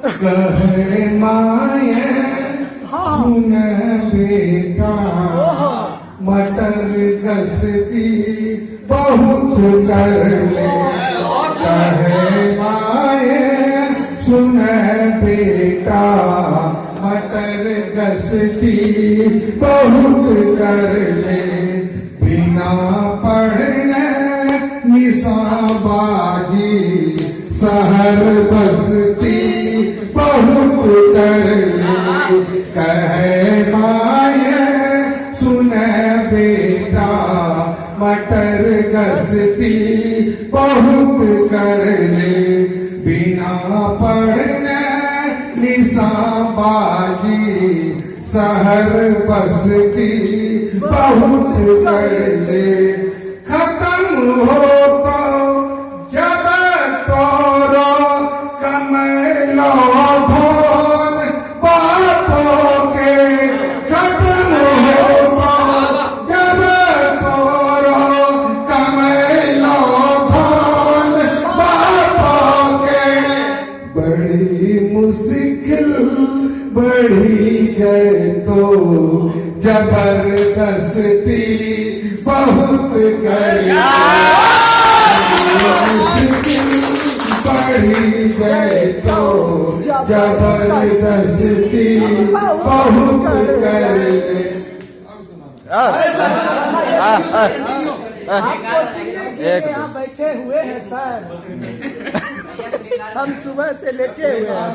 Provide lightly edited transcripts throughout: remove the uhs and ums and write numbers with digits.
कहे माये सुन बेटा मटर कसती बहुत कर ले। कहे माये सुन बेटा मटर कसती बहुत कर ले। बिना पढ़ने निशाबाजी शहर बसती बहुत कर ले। कहे माये सुन बेटा मटर गसती बहुत कर ले। बिना पढ़ने निशाबाजी शहर बसती बहुत कर ले। खत्म हो तो जब तोरो कमलो धोन बापों के। खत्म हो तो जब तोरो कमलो धोन बापों के। बड़ी मुश्किल बढ़ी गए तो जबरदस्ती बहुत करी। मुश्किल बढ़ी गए तो जबरदस्ती बहुत करे। आपको सुनने के लिए यहाँ बैठे हुए हैं सर। हम सुबह से लेटे हुए हैं।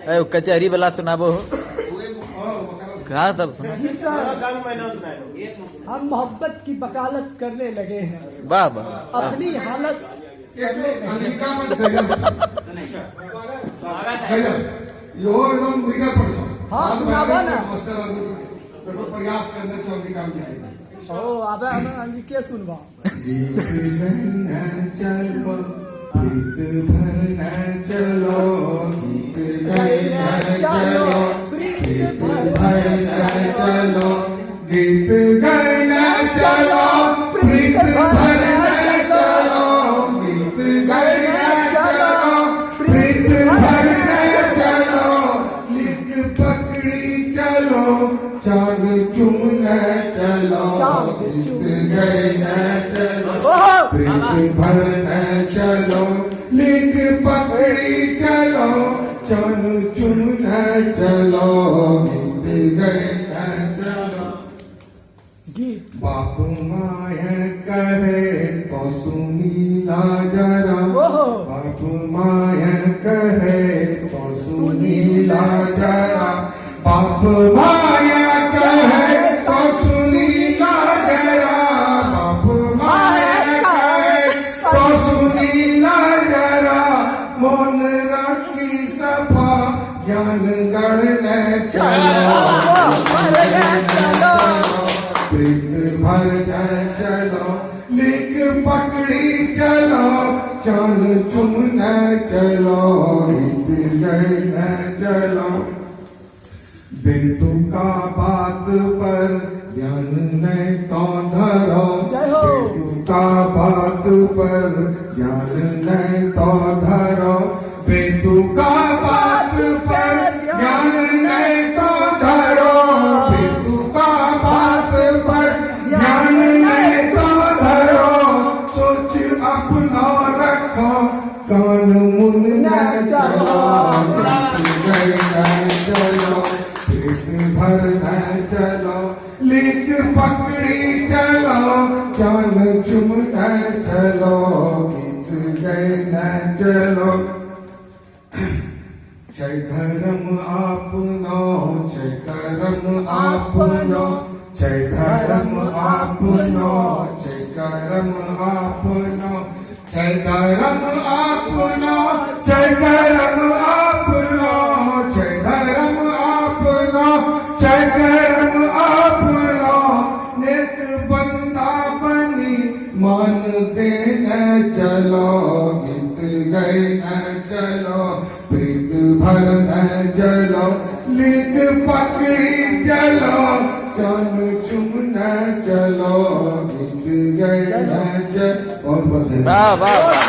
एक कचहरी वाला सुनाबो कहा तब सुना। जी सर, हम मोहब्बत की वकालत करने लगे हैं। वाह वाह। अपनी हालत एकदम मीटर पड़ो। हाँ सुनाबो ना। प्रयास करने से काम जाएगा। ओ अब हम अंगिके सुनबा। चलो प्रीत भरना चलो गीत गाना चलो प्रीत भरना चलो गीत गाना चलो प्रीत भरना चलो गीत गाना चलो प्रीत भरना चलो। लिख पकड़ी चलो चांद चुमना चलो गीत गाना चलो प्रीत भरना चलो। लिख पकड़ी चलो चांद चुमना चलो गीत गाना चलो। बाप माया कहे तो सुनीला जरा। बाप माया कहे तो सुनीला जरा। बाप माया कहे तो सुनीला जरा। बाप माया कहे तो सुनीला जरा। मोन राखी सफा ज्ञान गढ़ने चलो प्रीत भरना चलो। लिख पकड़ी चलो चांद चुमना चलो गीत गाना चलो। बेतुका बात पर ध्यान नहीं तो धरो। बेतुका बात पर ध्यान नहीं तो धरो। बेतुका बात पर ध्यान नहीं तो धरो। बेतुका बात पर ध्यान नहीं तो धरो। सोच अपना रखो कान मुन न चलो चलो प्रीत भरना चलो। लिख पकड़ी चलो चांद चुमना चलो गीत गाना चलो। जय धर्म आपनो जय कर्म आपनो जय धर्म आपनो जय कर्म आपनो जय धर्म आपनो जय कर्म आपनो जय धर्म आपनो जय कर्म आपनो। नेक बंदा बनी मान देना चलो गीत गाना चलो प्रीत भरना चलो। लिख पकड़ी चलो चांद चुमना चलो गीत गए बहुत बहुत धन्यवाद। वाह वाह वाह